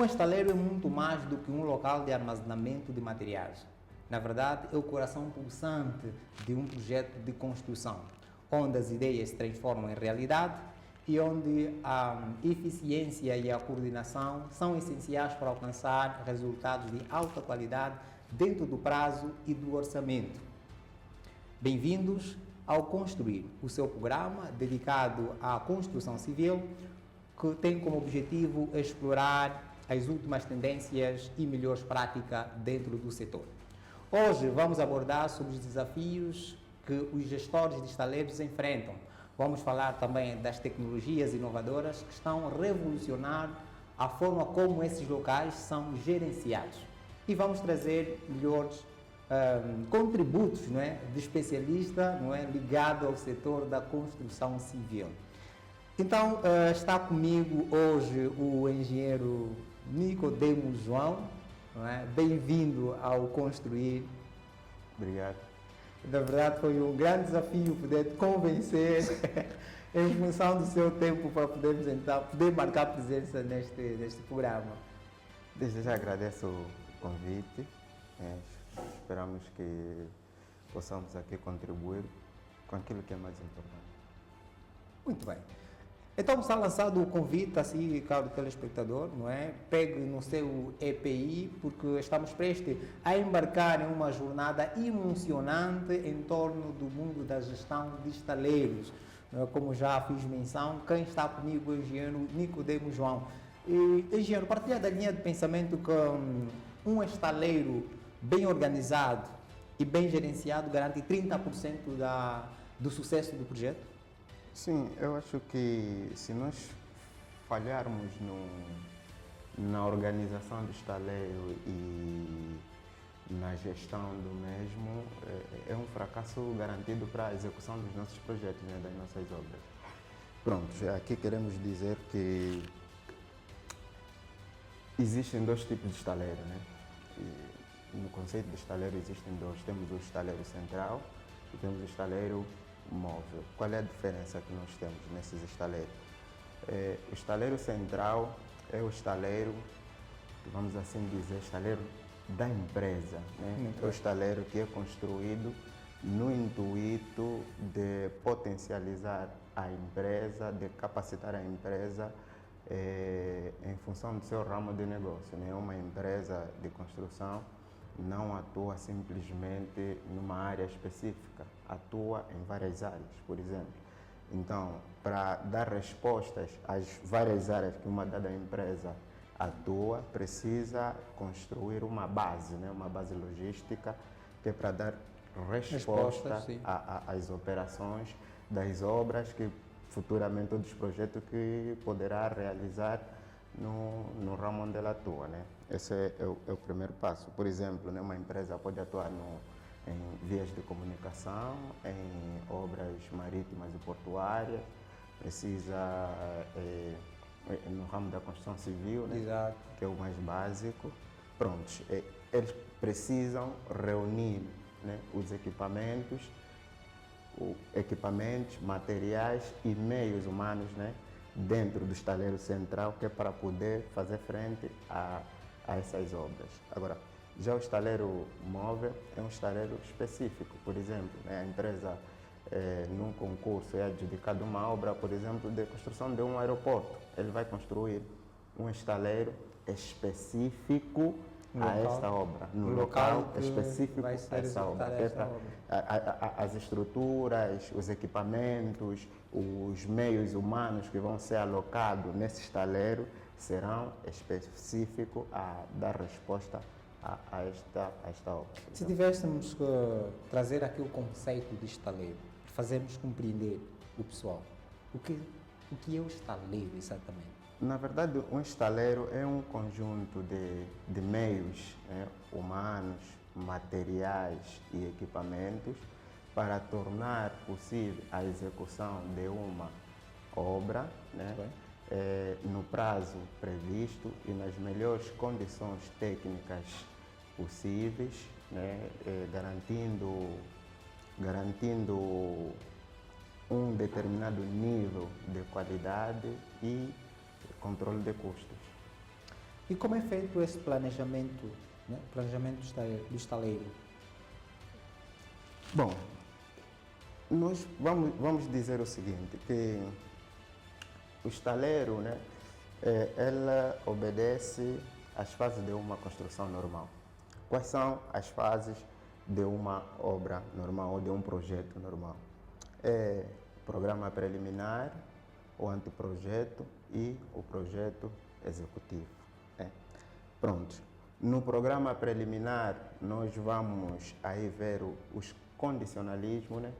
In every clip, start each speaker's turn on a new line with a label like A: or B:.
A: Um estaleiro é muito mais do que um local de armazenamento de materiais. Na verdade, é o coração pulsante de um projeto de construção, onde as ideias se transformam em realidade e onde a eficiência e a coordenação são essenciais para alcançar resultados de alta qualidade dentro do prazo e do orçamento. Bem-vindos ao Construir, o seu programa dedicado à construção civil, que tem como objetivo explorar as últimas tendências e melhores práticas dentro do setor. Hoje vamos abordar sobre os desafios que os gestores de estaleiros enfrentam. Vamos falar também das tecnologias inovadoras que estão a revolucionar a forma como esses locais são gerenciados. E vamos trazer melhores contributos, não é, de especialista, não é, ligado ao setor da construção civil. Então, está comigo hoje o engenheiro Nicodemo João, não é? Bem-vindo ao Construir.
B: Obrigado.
A: Na verdade, foi um grande desafio poder te convencer em função do seu tempo para podermos então, poder marcar presença neste programa.
B: Desde já agradeço o convite. Esperamos que possamos aqui contribuir com aquilo que é mais importante.
A: Muito bem. Então está lançado o convite, assim, caro telespectador, não é? Pegue no seu EPI, porque estamos prestes a embarcar em uma jornada emocionante em torno do mundo da gestão de estaleiros. Como já fiz menção, quem está comigo é o engenheiro Nicodemo João. E, engenheiro, partilha da linha de pensamento que um estaleiro bem organizado e bem gerenciado garante 30% do sucesso do projeto?
B: Sim, eu acho que se nós falharmos na organização do estaleiro e na gestão do mesmo, é um fracasso garantido para a execução dos nossos projetos, né, das nossas obras. Pronto, aqui queremos dizer que existem dois tipos de estaleiro, né? No conceito de estaleiro existem dois. Temos o estaleiro central e temos o estaleiro móvel. Qual é a diferença que nós temos nesses estaleiros? O estaleiro central é o estaleiro, vamos assim dizer, estaleiro da empresa, né? É o estaleiro que é construído no intuito de potencializar a empresa, de capacitar a empresa em função do seu ramo de negócio, né? Uma empresa de construção não atua simplesmente numa área específica, atua em várias áreas, por exemplo. Então, para dar respostas às várias áreas que uma dada empresa atua, precisa construir uma base, né? Uma base logística, que é para dar resposta às operações das obras que futuramente, ou dos projetos que poderá realizar no ramo onde ela atua, né? Esse é o primeiro passo. Por exemplo, né, uma empresa pode atuar em vias de comunicação, em obras marítimas e portuárias, precisa no ramo da construção civil, né?
A: Exato.
B: Que é o mais básico. Prontos, eles precisam reunir, né, os equipamentos, materiais e meios humanos, né, dentro do estaleiro central, que é para poder fazer frente a essas obras. Agora, já o estaleiro móvel é um estaleiro específico. Por exemplo, né, a empresa num concurso é adjudicada uma obra, por exemplo, de construção de um aeroporto. Ele vai construir um estaleiro específico a esta obra, no local específico a essa obra. As estruturas, os equipamentos, os meios humanos que vão ser alocados nesse estaleiro serão específicos a dar resposta a esta obra.
A: Se tivéssemos que trazer aqui o conceito de estaleiro, fazermos compreender o pessoal, o que é o estaleiro exatamente?
B: Na verdade, um estaleiro é um conjunto de meios, né, humanos, materiais e equipamentos para tornar possível a execução de uma obra, né, no prazo previsto e nas melhores condições técnicas possíveis, né, garantindo um determinado nível de qualidade e controle de custos.
A: E como é feito esse planejamento, né? Planejamento do estaleiro?
B: Bom, nós vamos dizer o seguinte, que o estaleiro, né, ela obedece às fases de uma construção normal. Quais são as fases de uma obra normal ou de um projeto normal? É o programa preliminar, o anteprojeto e o projeto executivo. Pronto. No programa preliminar, nós vamos aí ver os condicionalismos, né,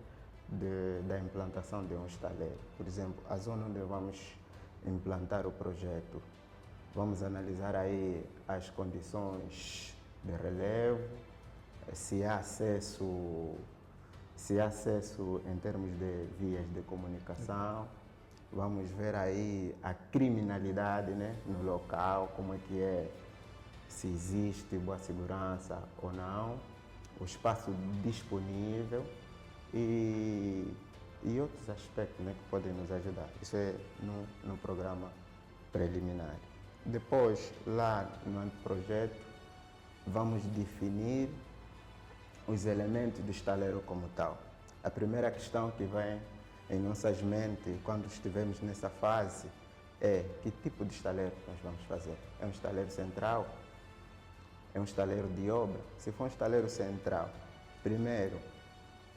B: da implantação de um estaleiro. Por exemplo, a zona onde vamos implantar o projeto. Vamos analisar aí as condições de relevo, se há acesso em termos de vias de comunicação. Vamos ver aí a criminalidade, né, no local, como é que é, se existe boa segurança ou não, o espaço disponível e outros aspectos, né, que podem nos ajudar. Isso é no programa preliminar. Depois, lá no anteprojeto, vamos definir os elementos do estaleiro como tal. A primeira questão que vem em nossas mentes quando estivermos nessa fase é que tipo de estaleiro nós vamos fazer. É um estaleiro central? É um estaleiro de obra? Se for um estaleiro central, primeiro,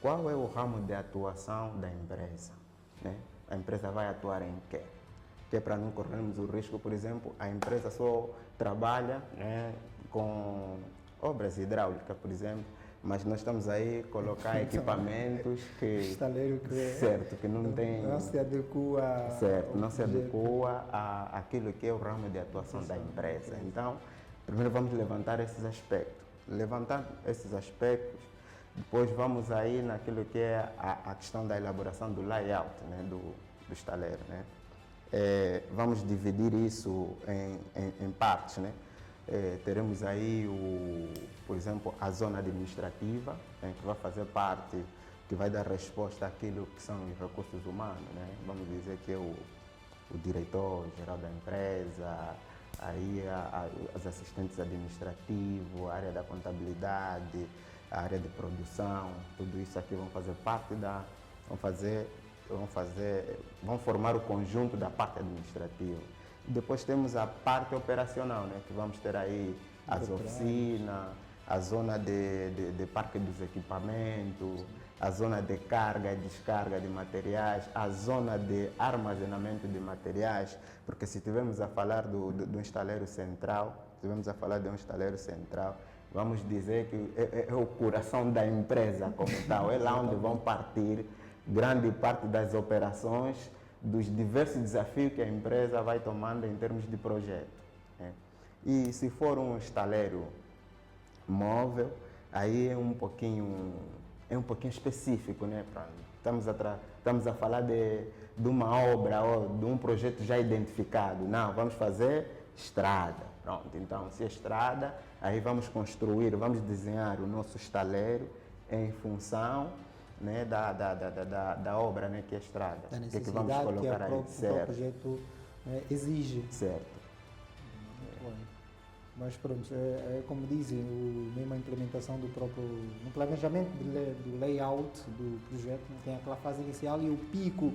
B: qual é o ramo de atuação da empresa? Né? A empresa vai atuar em quê? Que é para não corrermos o risco, por exemplo, a empresa só trabalha, né, com obras hidráulicas, por exemplo, mas nós estamos aí a colocar equipamentos que...
A: Estaleiro que
B: certo, que não tem...
A: Não se adequa...
B: Certo, não se adequa àquilo que é o ramo de atuação da empresa. Então, primeiro vamos levantar esses aspectos. Levantando esses aspectos, depois vamos aí naquilo que é a questão da elaboração do layout, né, do estaleiro, né? Vamos dividir isso em partes, né? Teremos aí, por exemplo, a zona administrativa, né, que vai fazer parte, que vai dar resposta àquilo que são os recursos humanos, né? Vamos dizer que é o diretor-geral da empresa, aí as assistentes administrativos, a área da contabilidade, a área de produção, tudo isso aqui vão fazer parte vão formar o conjunto da parte administrativa. Depois temos a parte operacional, né, que vamos ter aí as oficinas, a zona de parque dos equipamentos, a zona de carga e descarga de materiais, a zona de armazenamento de materiais, porque se estivermos a falar do estaleiro central, vamos dizer que é o coração da empresa como tal, é lá onde vão partir grande parte das operações, dos diversos desafios que a empresa vai tomando em termos de projeto, né? E se for um estaleiro móvel, aí é um pouquinho específico, né? Estamos a falar de uma obra ou de um projeto já identificado. Não, vamos fazer estrada. Pronto, então, se é estrada, aí vamos desenhar o nosso estaleiro em função, né, da obra, né, que é a estrada.
A: Da necessidade
B: que vamos colocar aí.
A: O projeto exige.
B: Certo.
A: Mas pronto, como dizem, mesmo a implementação do próprio, no planejamento do layout do projeto, tem aquela fase inicial e o pico,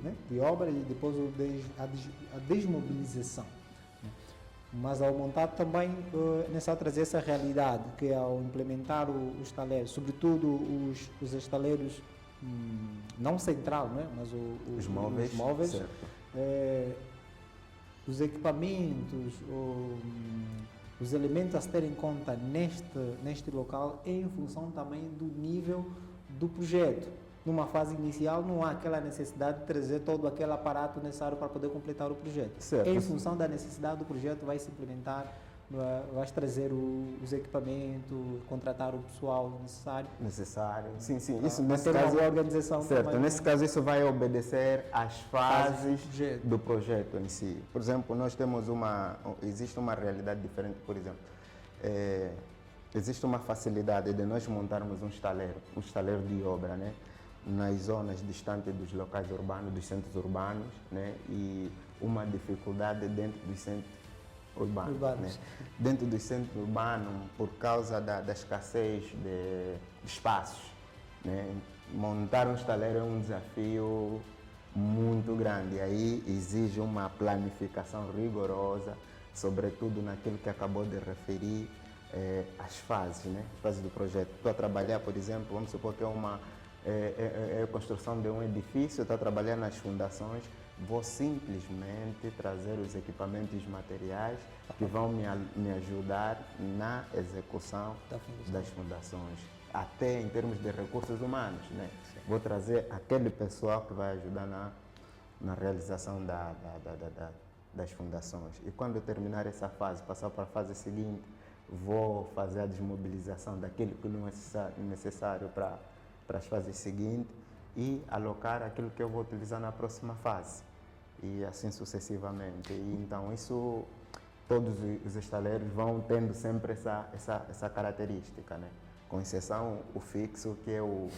A: né, de obra e depois a desmobilização. Mas ao montar também, é necessário trazer essa realidade, que é ao implementar os estaleiros, sobretudo os estaleiros não central, né, mas os móveis, os equipamentos, os elementos a se ter em conta neste local em função também do nível do projeto. Numa fase inicial não há aquela necessidade de trazer todo aquele aparato necessário para poder completar o projeto.
B: Certo.
A: Em função da necessidade do projeto vai se implementar, vai trazer os equipamentos, contratar o pessoal necessário.
B: Sim. Isso nesse
A: ter
B: caso,
A: uma organização.
B: certo.
A: Também,
B: nesse caso isso vai obedecer às fases do projeto em si. Por exemplo, nós temos existe uma realidade diferente, por exemplo. Existe uma facilidade de nós montarmos um estaleiro de obra, né, nas zonas distantes dos locais urbanos, dos centros urbanos, né, e uma dificuldade dentro dos centros urbanos.
A: Urbanos.
B: Né? Dentro dos centros urbanos, por causa da escassez de espaços, né? Montar um estaleiro é um desafio muito grande. Aí exige uma planificação rigorosa, sobretudo naquilo que acabou de referir, as fases, né? As fases do projeto. Estou a trabalhar, por exemplo, vamos supor que é a construção de um edifício, estou a trabalhar nas fundações, vou simplesmente trazer os equipamentos e os materiais que vão me ajudar na execução das fundações, até em termos de recursos humanos, né? Vou trazer aquele pessoal que vai ajudar na realização das fundações. E quando eu terminar essa fase, passar para a fase seguinte, vou fazer a desmobilização daquilo que não é necessário para as fases seguintes e alocar aquilo que eu vou utilizar na próxima fase. E assim sucessivamente. E então isso, todos os estaleiros vão tendo sempre essa característica, né? Com exceção o fixo, que é o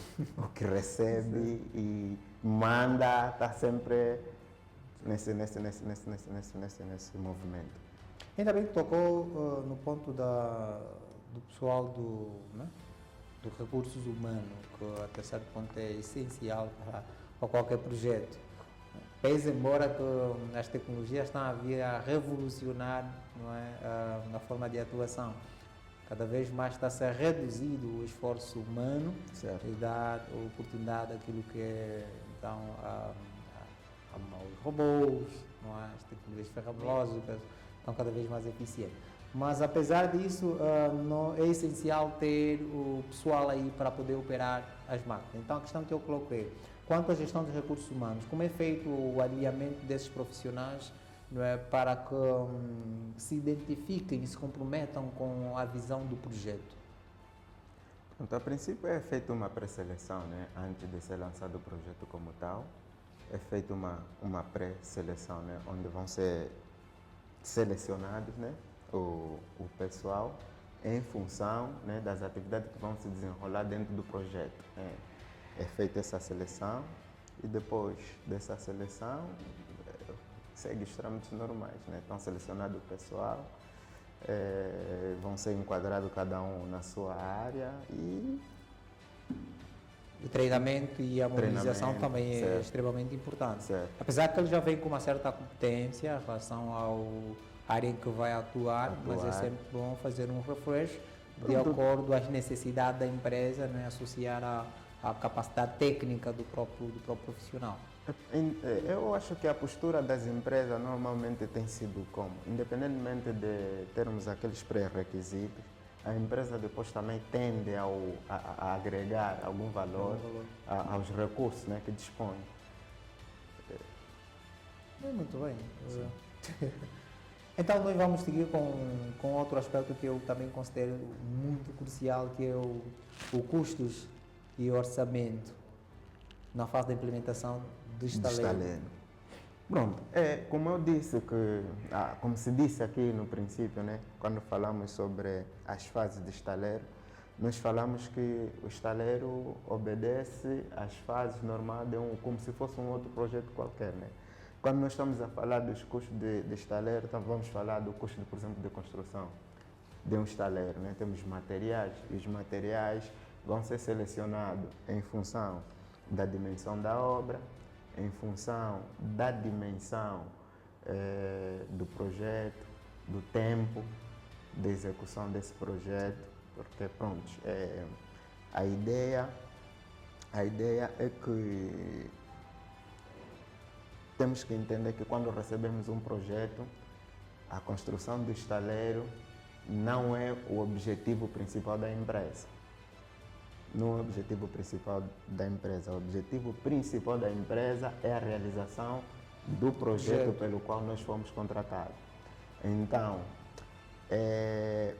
B: que recebe e manda, está sempre nesse movimento.
A: Ainda bem que tocou no ponto do pessoal dos recursos humanos, que até certo ponto é essencial para qualquer projeto. Pese embora que as tecnologias estão a vir a revolucionar, não é, na forma de atuação. Cada vez mais está a ser reduzido o esforço humano, certo, e dar oportunidade àquilo que é, então, aos robôs, não é? As tecnologias ferramológicas estão cada vez mais eficientes. Mas, apesar disso, é essencial ter o pessoal aí para poder operar as máquinas. Então, a questão que eu coloquei, quanto à gestão dos recursos humanos, como é feito o alinhamento desses profissionais, não é, para que se identifiquem e se comprometam com a visão do projeto?
B: Então, a princípio é feita uma pré-seleção, né? Antes de ser lançado o projeto como tal, é feita uma pré-seleção, né? Onde vão ser selecionados, né? O pessoal em função, né, das atividades que vão se desenrolar dentro do projeto. É feita essa seleção e depois dessa seleção segue os trâmites normais, né? Então, selecionado o pessoal, vão ser enquadrados cada um na sua área e
A: o treinamento e a mobilização também é extremamente importante.
B: Certo.
A: Apesar que ele já vem com uma certa competência em relação à área em que vai atuar, mas é sempre bom fazer um refresh de acordo às necessidades da empresa, né? Associar a capacidade técnica do próprio profissional.
B: Eu acho que a postura das empresas normalmente tem sido como, independentemente de termos aqueles pré-requisitos, a empresa depois também tende a agregar algum valor aos recursos, né, que dispõe.
A: Muito bem. Então nós vamos seguir com outro aspecto que eu também considero muito crucial, que é o custos e orçamento na fase da implementação do estaleiro.
B: Pronto, como eu disse, como se disse aqui no princípio, né, quando falamos sobre as fases de estaleiro, nós falamos que o estaleiro obedece às fases normais como se fosse um outro projeto qualquer, né? Quando nós estamos a falar dos custos de estaleiro, então vamos falar do custo, por exemplo, de construção de um estaleiro, né? Temos materiais, e os materiais vão ser selecionados em função da dimensão da obra, em função da dimensão do projeto, do tempo de execução desse projeto, porque pronto, a ideia é que temos que entender que quando recebemos um projeto, a construção do estaleiro não é o objetivo principal da empresa. Não é o objetivo principal da empresa. O objetivo principal da empresa é a realização do projeto pelo qual nós fomos contratados. Então,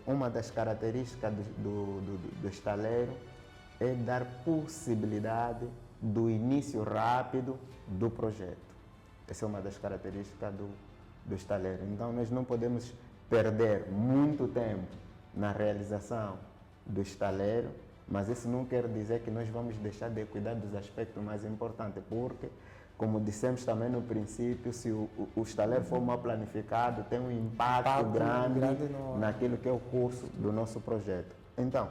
B: uma das características do estaleiro é dar possibilidade do início rápido do projeto. Essa é uma das características do estaleiro. Então, nós não podemos perder muito tempo na realização do estaleiro, mas isso não quer dizer que nós vamos deixar de cuidar dos aspectos mais importantes, porque como dissemos também no princípio, se o estaleiro for mal planificado, tem um impacto grande naquilo que é o curso do nosso projeto. Então,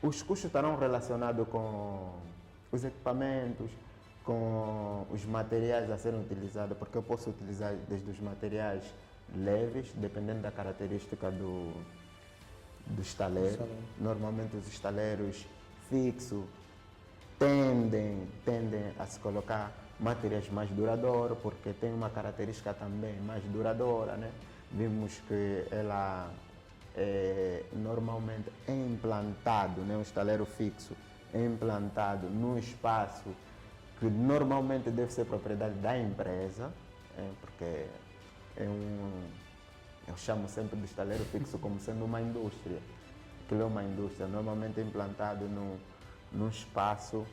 B: os custos estarão relacionados com os equipamentos, com os materiais a serem utilizados, porque eu posso utilizar desde os materiais leves, dependendo da característica do estaleiro. Normalmente os estaleiros fixos tendem a se colocar materiais mais duradouros, porque tem uma característica também mais duradoura, né? Vimos que ela normalmente é implantado, né? O estaleiro fixo é implantado num espaço que normalmente deve ser propriedade da empresa, porque eu chamo sempre de estaleiro fixo como sendo uma indústria. Aquilo é uma indústria, normalmente é implantado num espaço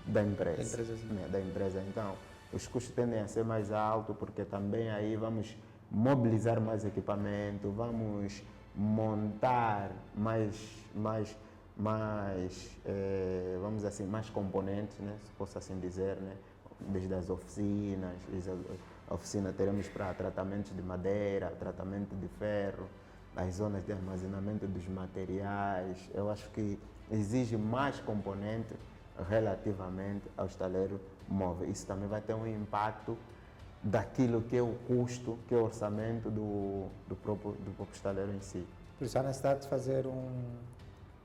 B: da empresa. Da empresa. Então, os custos tendem a ser mais altos, porque também aí vamos mobilizar mais equipamento, vamos montar vamos dizer assim, mais componentes, né? Se posso assim dizer, né? Desde as oficinas, a oficina teremos para tratamentos de madeira, tratamento de ferro, as zonas de armazenamento dos materiais. Eu acho que exige mais componentes relativamente ao estaleiro móvel. Isso também vai ter um impacto daquilo que é o custo, que é o orçamento do próprio estaleiro em si.
A: Por isso há necessidade de fazer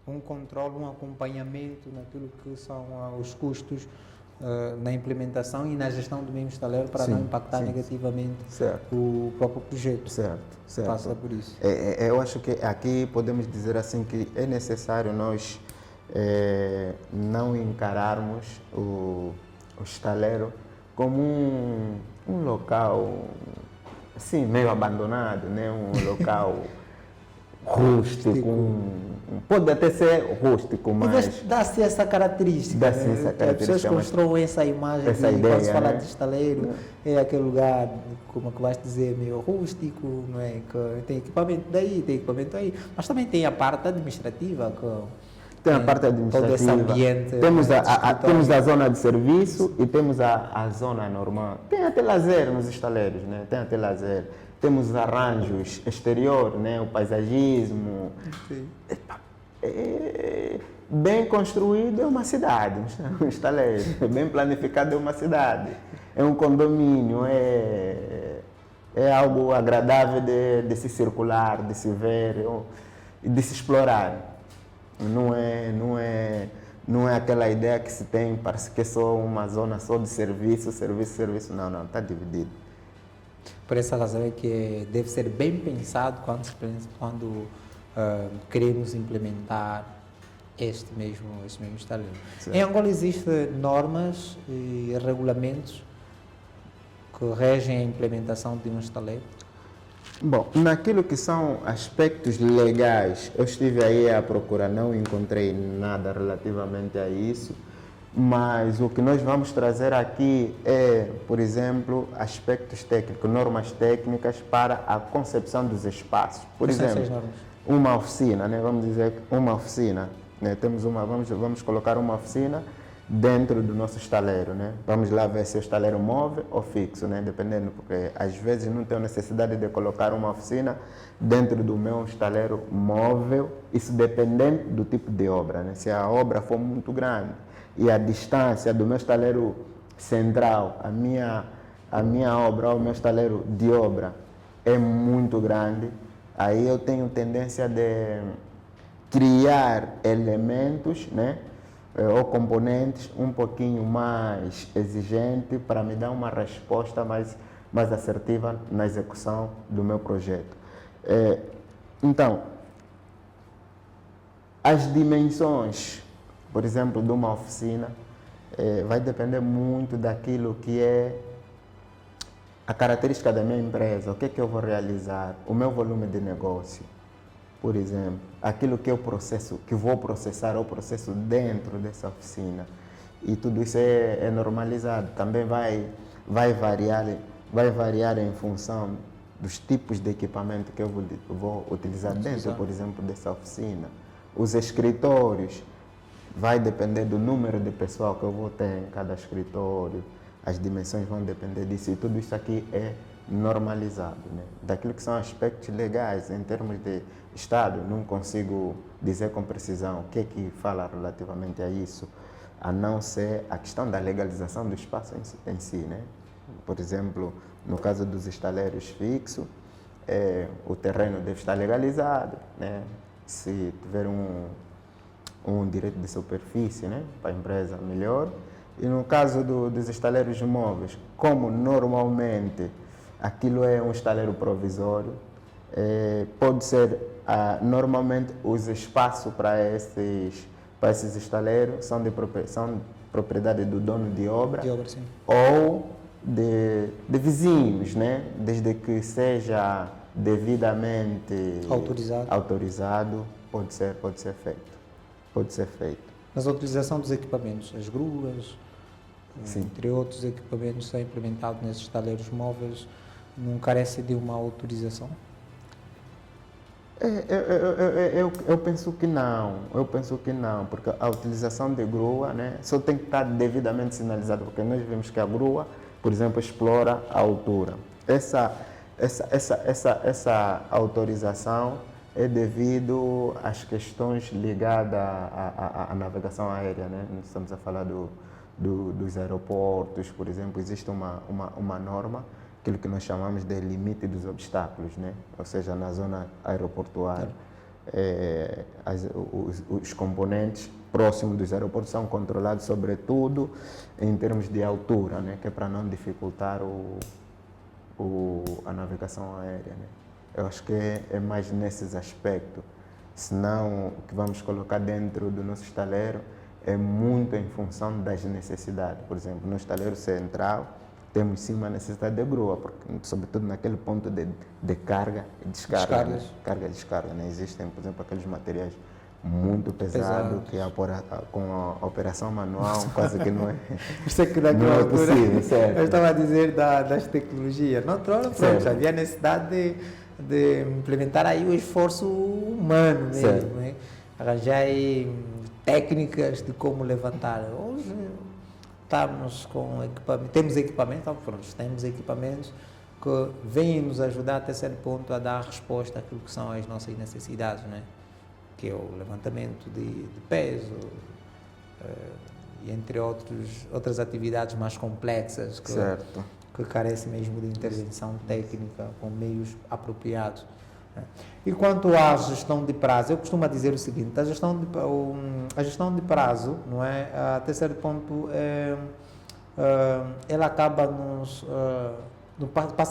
A: um controle, um acompanhamento naquilo que são os custos na implementação e na gestão do mesmo estaleiro para não impactar negativamente o próprio projeto.
B: Certo.
A: Passa por isso.
B: Eu acho que aqui podemos dizer assim que é necessário nós não encararmos o estaleiro como um local assim, meio abandonado, né? Um local rústico, pode até ser rústico, mas
A: dá-se essa característica.
B: Dá-se essa característica.
A: As pessoas constroem essa imagem,
B: essa ideia,
A: quando se fala de estaleiro, é aquele lugar, como é que vais dizer, meio rústico, não é? Que tem equipamento daí, tem equipamento aí, mas também tem a parte administrativa,
B: tem a parte administrativa,
A: todo esse ambiente,
B: temos a zona de serviço e temos a zona normal. Tem até lazer nos estaleiros, né? Tem até lazer. Temos arranjos exterior, né? O paisagismo. Bem construído é uma cidade, um estaleiro. Bem planificado é uma cidade. É um condomínio, é algo agradável de se circular, de se ver e de se explorar. Não é aquela ideia que se tem, parece que é só uma zona só de serviço. Não, está dividido.
A: Por essa razão é que deve ser bem pensado quando queremos implementar este mesmo estaleiro. Em Angola existem normas e regulamentos que regem a implementação de um estaleiro?
B: Bom, naquilo que são aspectos legais, eu estive aí a procurar, não encontrei nada relativamente a isso, mas o que nós vamos trazer aqui é, por exemplo, aspectos técnicos, normas técnicas para a concepção dos espaços. Por exemplo, uma oficina, né? Vamos dizer uma oficina, né? Vamos colocar uma oficina dentro do nosso estaleiro, né? Vamos lá ver se é o estaleiro móvel ou fixo, né? Dependendo, porque às vezes não tenho necessidade de colocar uma oficina dentro do meu estaleiro móvel, isso dependendo do tipo de obra, né? Se a obra for muito grande e a distância do meu estaleiro central, a minha obra ou o meu estaleiro de obra é muito grande, aí eu tenho tendência de criar elementos, né? Ou componentes um pouquinho mais exigentes para me dar uma resposta mais assertiva na execução do meu projeto. Então, as dimensões, por exemplo, de uma oficina, vai depender muito daquilo que é a característica da minha empresa, o que é que eu vou realizar, o meu volume de negócio. Por exemplo, aquilo que eu processo, que vou processar, eu processo dentro dessa oficina. E tudo isso é normalizado. Também vai variar em função dos tipos de equipamento que eu vou utilizar dentro, por exemplo, dessa oficina. Os escritórios vai depender do número de pessoal que eu vou ter em cada escritório, as dimensões vão depender disso, e tudo isso aqui é normalizado, né? Daquilo que são aspectos legais em termos de Estado, não consigo dizer com precisão o que é que fala relativamente a isso, a não ser a questão da legalização do espaço em si, né? Por exemplo, no caso dos estaleiros fixos, o terreno deve estar legalizado, né? Se tiver um direito de superfície, né, para a empresa, melhor. E no caso dos estaleiros móveis, como normalmente aquilo é um estaleiro provisório, pode ser, normalmente os espaços para esses estaleiros são de propriedade do dono de obra,
A: sim.
B: ou de vizinhos, né? Desde que seja devidamente autorizado, pode ser feito. Pode ser feito.
A: Mas a utilização dos equipamentos, as gruas,
B: sim,
A: entre outros equipamentos que são implementados nesses estaleiros móveis, não carece de uma autorização?
B: Eu penso que não, porque a utilização de grua, né, só tem que estar devidamente sinalizada, porque nós vemos que a grua, por exemplo, explora a altura. Essa autorização é devido às questões ligadas à navegação aérea, né? Estamos a falar dos aeroportos, por exemplo, existe uma norma, aquilo que nós chamamos de limite dos obstáculos, né? Ou seja, na zona aeroportuária, os componentes próximos dos aeroportos são controlados, sobretudo em termos de altura, né? Que é para não dificultar a navegação aérea, né? Eu acho que é mais nesses aspectos. Senão, o que vamos colocar dentro do nosso estaleiro é muito em função das necessidades. Por exemplo, no estaleiro central, temos sim uma necessidade de grua, porque, sobretudo naquele ponto de carga e descarga. Né? Carga e descarga. Né? Existem, por exemplo, aqueles materiais muito pesados que com a operação manual quase que não é,
A: isso é que naquela
B: não é
A: altura,
B: possível, certo?
A: Eu estava a dizer das tecnologias. Na outra hora, havia necessidade de implementar aí o esforço humano mesmo, né? Arranjar aí técnicas de como levantar. Hoje estamos com equipamento, temos equipamentos que vêm nos ajudar até certo ponto a dar resposta àquilo que são as nossas necessidades, né? Que é o levantamento de peso, e entre outras atividades mais complexas que carecem mesmo de intervenção técnica com meios apropriados. Né? E quanto à gestão de prazo, eu costumo dizer o seguinte: a gestão de prazo, não é, até certo ponto, ela acaba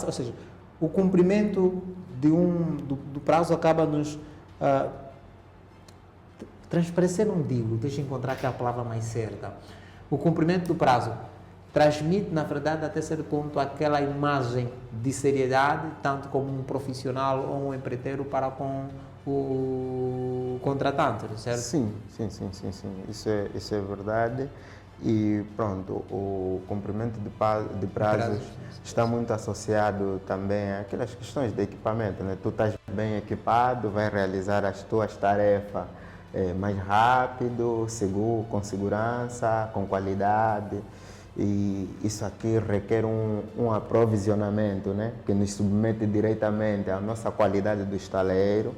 A: ou seja, o cumprimento do prazo acaba nos transparecer, não digo, deixa eu encontrar aqui a palavra mais certa. O cumprimento do prazo transmite, na verdade, até certo ponto, aquela imagem de seriedade, tanto como um profissional ou um empreiteiro para com o contratante, certo?
B: Sim. Isso é verdade. E pronto, o cumprimento de prazos está muito associado também àquelas questões de equipamento, né? Tu estás bem equipado, vai realizar as tuas tarefas mais rápido, seguro, com segurança, com qualidade. E isso aqui requer um aprovisionamento, né? Que nos submete diretamente à nossa qualidade do estaleiro,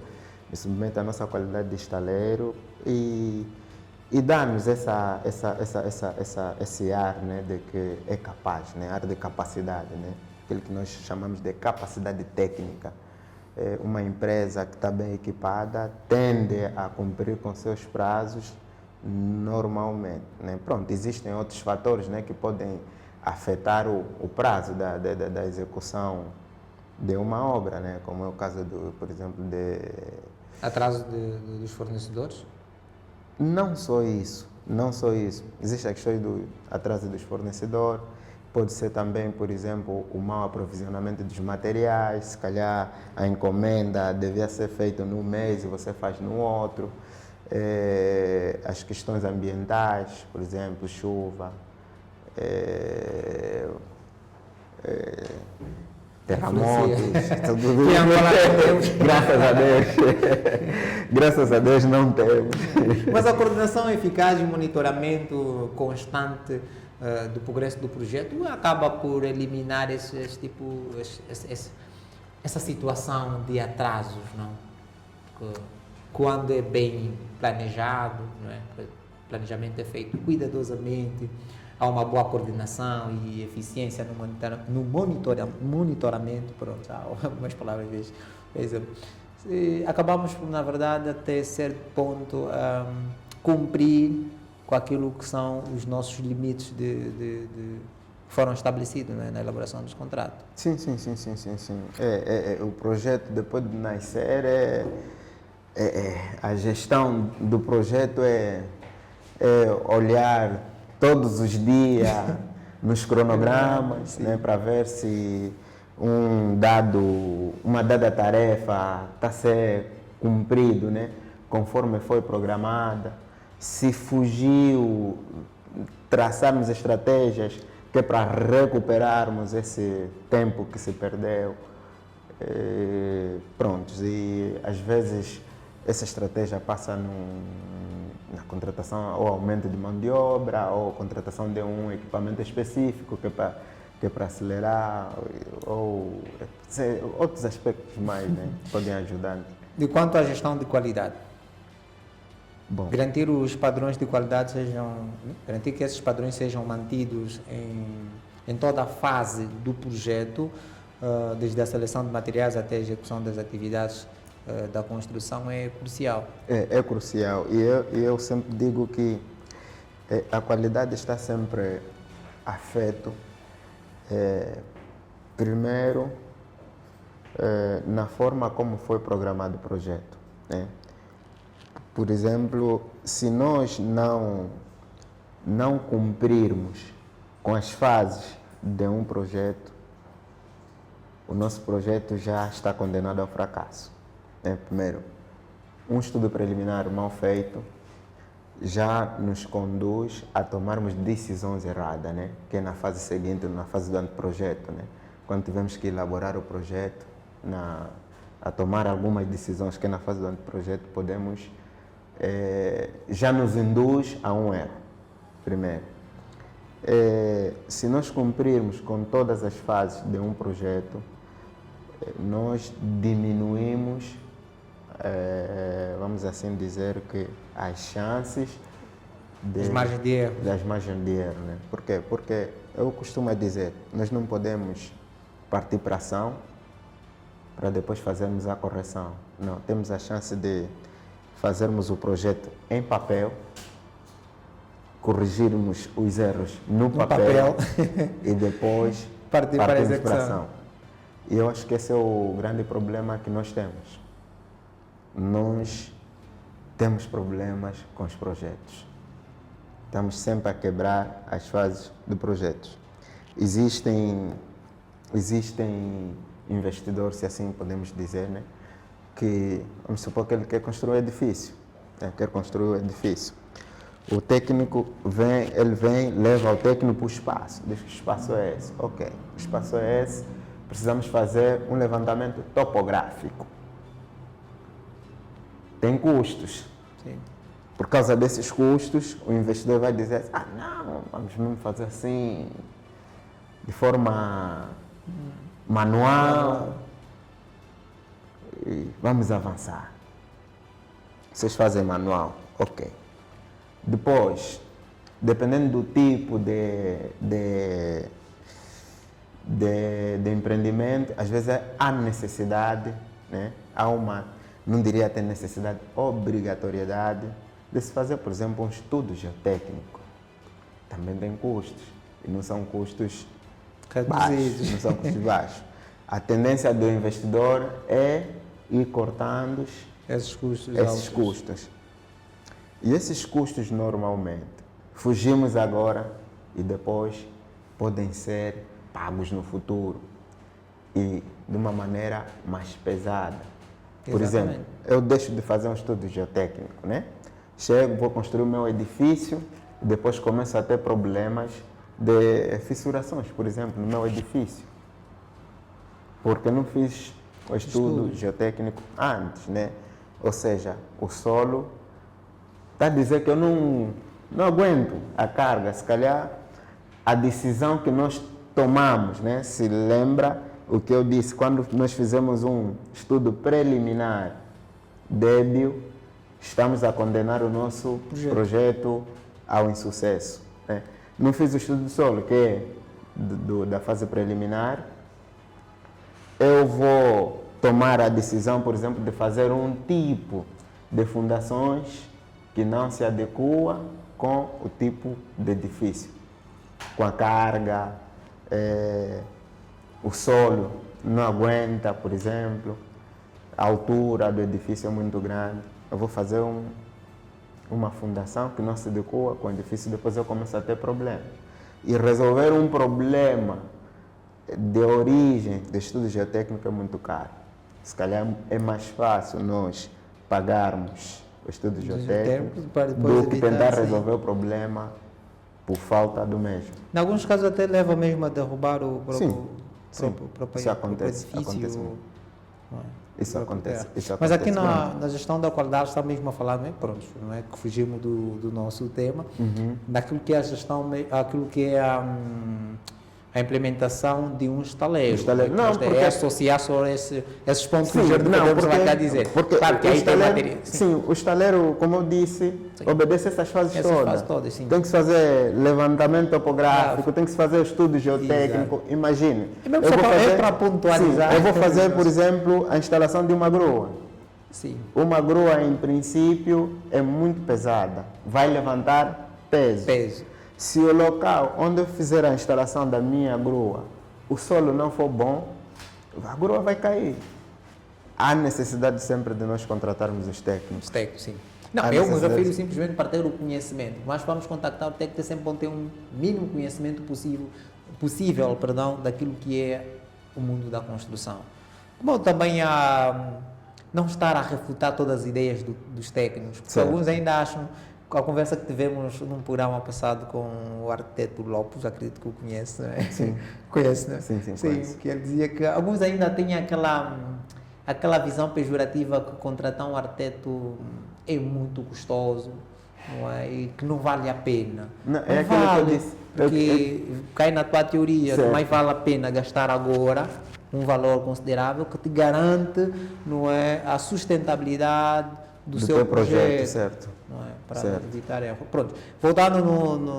B: e dá-nos esse ar, né, de que é capaz, né? Ar de capacidade, né? Aquilo que nós chamamos de capacidade técnica. Uma empresa que está bem equipada tende a cumprir com seus prazos normalmente, né? Pronto, existem outros fatores, né, que podem afetar o prazo da execução de uma obra, né? Como é o caso, por exemplo,
A: atraso dos fornecedores?
B: Não só isso. Existe a questão do atraso dos fornecedores, pode ser também, por exemplo, o mau aprovisionamento dos materiais, se calhar a encomenda devia ser feita num mês e você faz no outro. As questões ambientais, por exemplo, chuva. terremotos, tudo
A: Que Angola não temos.
B: Graças a Deus. Graças a Deus não temos.
A: Mas a coordenação eficaz e o monitoramento constante do progresso do projeto acaba por eliminar essa situação de atrasos, não? Quando é bem planejado, não é? O planejamento é feito cuidadosamente, há uma boa coordenação e eficiência no monitoramento, pronto, há algumas palavras vezes, por exemplo. Acabamos por, na verdade, até certo ponto, cumprir com aquilo que são os nossos limites que foram estabelecidos, não é? Na elaboração dos contratos.
B: Sim. O projeto, depois de nascer, a gestão do projeto é olhar todos os dias nos cronogramas, né, para ver se uma dada tarefa está a ser cumprido, né, conforme foi programada. Se fugiu, traçarmos estratégias que é para recuperarmos esse tempo que se perdeu. Prontos, e às vezes essa estratégia passa na contratação ou aumento de mão de obra ou contratação de um equipamento específico que é para acelerar ou outros aspectos mais, né, que podem ajudar.
A: E quanto à gestão de qualidade?
B: Bom,
A: garantir os padrões de qualidade garantir que esses padrões sejam mantidos em toda a fase do projeto, desde a seleção de materiais até a execução das atividades da construção é crucial.
B: É crucial e eu sempre digo que a qualidade está sempre afeto, primeiro, na forma como foi programado o projeto, né? Por exemplo, se nós não cumprirmos com as fases de um projeto, o nosso projeto já está condenado ao fracasso. Primeiro, um estudo preliminar mal feito já nos conduz a tomarmos decisões erradas, né? Que é na fase seguinte, na fase do anteprojeto, né? Quando tivemos que elaborar o projeto, a tomar algumas decisões que é na fase do anteprojeto, podemos já nos induz a um erro, primeiro. Se nós cumprirmos com todas as fases de um projeto, nós diminuímos, vamos assim dizer, que as chances
A: das margens de
B: erro. Né? Por quê? Porque eu costumo dizer, nós não podemos partir para a ação para depois fazermos a correção. Não, temos a chance de fazermos o projeto em papel, corrigirmos os erros no papel e depois partirmos para a execução. E eu acho que esse é o grande problema que nós temos. Nós temos problemas com os projetos. Estamos sempre a quebrar as fases do projeto. Existem investidores, se assim podemos dizer, né? Que, vamos supor que ele quer construir um edifício. O técnico vem, leva o técnico para o espaço. Diz que o espaço é esse. Ok, o espaço é esse. Precisamos fazer um levantamento topográfico. Tem custos.
A: Sim.
B: Por causa desses custos, o investidor vai dizer, não, vamos mesmo fazer assim, de forma manual. E vamos avançar. Vocês fazem manual, ok. Depois, dependendo do tipo de empreendimento, às vezes há necessidade, né? Não diria até necessidade, obrigatoriedade de se fazer, por exemplo, um estudo geotécnico. Também tem custos, e não são custos baixos, não são custos baixos. A tendência do investidor é ir cortando esses custos. E esses custos, normalmente, fugimos agora e depois podem ser pagos no futuro e de uma maneira mais pesada. Por exemplo, eu deixo de fazer um estudo geotécnico, né? Chego, vou construir o meu edifício e depois começo a ter problemas de fissurações, por exemplo, no meu edifício. porque não fiz o estudo geotécnico antes, né? Ou seja, o solo está a dizer que eu não aguento a carga. Se calhar a decisão que nós tomamos, né? Se lembra o que eu disse, quando nós fizemos um estudo preliminar débil, estamos a condenar o nosso projeto ao insucesso, né? Não fiz o estudo do solo, que é da fase preliminar. Eu vou tomar a decisão, por exemplo, de fazer um tipo de fundações que não se adequa com o tipo de edifício, com a carga, o solo não aguenta, por exemplo, a altura do edifício é muito grande. Eu vou fazer uma fundação que não se adequa com o edifício, depois eu começo a ter problemas. E resolver um problema de origem de estudo geotécnico é muito caro. Se calhar é mais fácil nós pagarmos o estudo geotécnico do que tentar resolver o problema por falta do mesmo.
A: Em alguns casos até leva mesmo a derrubar o próprio
B: isso acontece,
A: edifício.
B: Isso acontece.
A: Mas aqui na gestão da qualidade está mesmo a falar, pronto, não é que fugimos do nosso tema, daquilo que é a gestão, aquilo que é a implementação de um estaleiro.
B: Não, porque
A: é associar só esses pontos que o Jorge podemos lá cá dizer.
B: Porque
A: claro que aí tem matéria.
B: Sim, o estaleiro, como eu disse, obedece essas fases todas.
A: Sim.
B: Tem que se fazer levantamento topográfico, tem que se fazer estudo geotécnico.
A: Exato.
B: Imagine.
A: Para pontualizar.
B: Eu vou fazer, por exemplo, a instalação de uma grua.
A: Sim.
B: Uma grua, em princípio, é muito pesada. Vai levantar peso. Se o local onde eu fizer a instalação da minha grua, o solo não for bom, a grua vai cair. Há necessidade sempre de nós contratarmos os técnicos.
A: Os técnicos, sim. Não, eu me refiro simplesmente para ter o conhecimento. Mas vamos contactar o técnico, sempre bom ter um mínimo conhecimento possível, daquilo que é o mundo da construção. Bom, também não estar a refutar todas as ideias dos técnicos, porque alguns ainda acham. A conversa que tivemos num programa passado com o arquiteto Lopes, acredito que o conhece, não é?
B: Sim.
A: Conhece, não é?
B: Sim,
A: que ele dizia que alguns ainda têm aquela visão pejorativa que contratar um arquiteto é muito custoso, não é? E que não vale a pena.
B: Não vale, que eu disse.
A: Porque cai na tua teoria, que mais vale a pena gastar agora um valor considerável que te garante, não é, a sustentabilidade do seu projeto,
B: certo?
A: Não é? Para evitar erro. Pronto. Voltando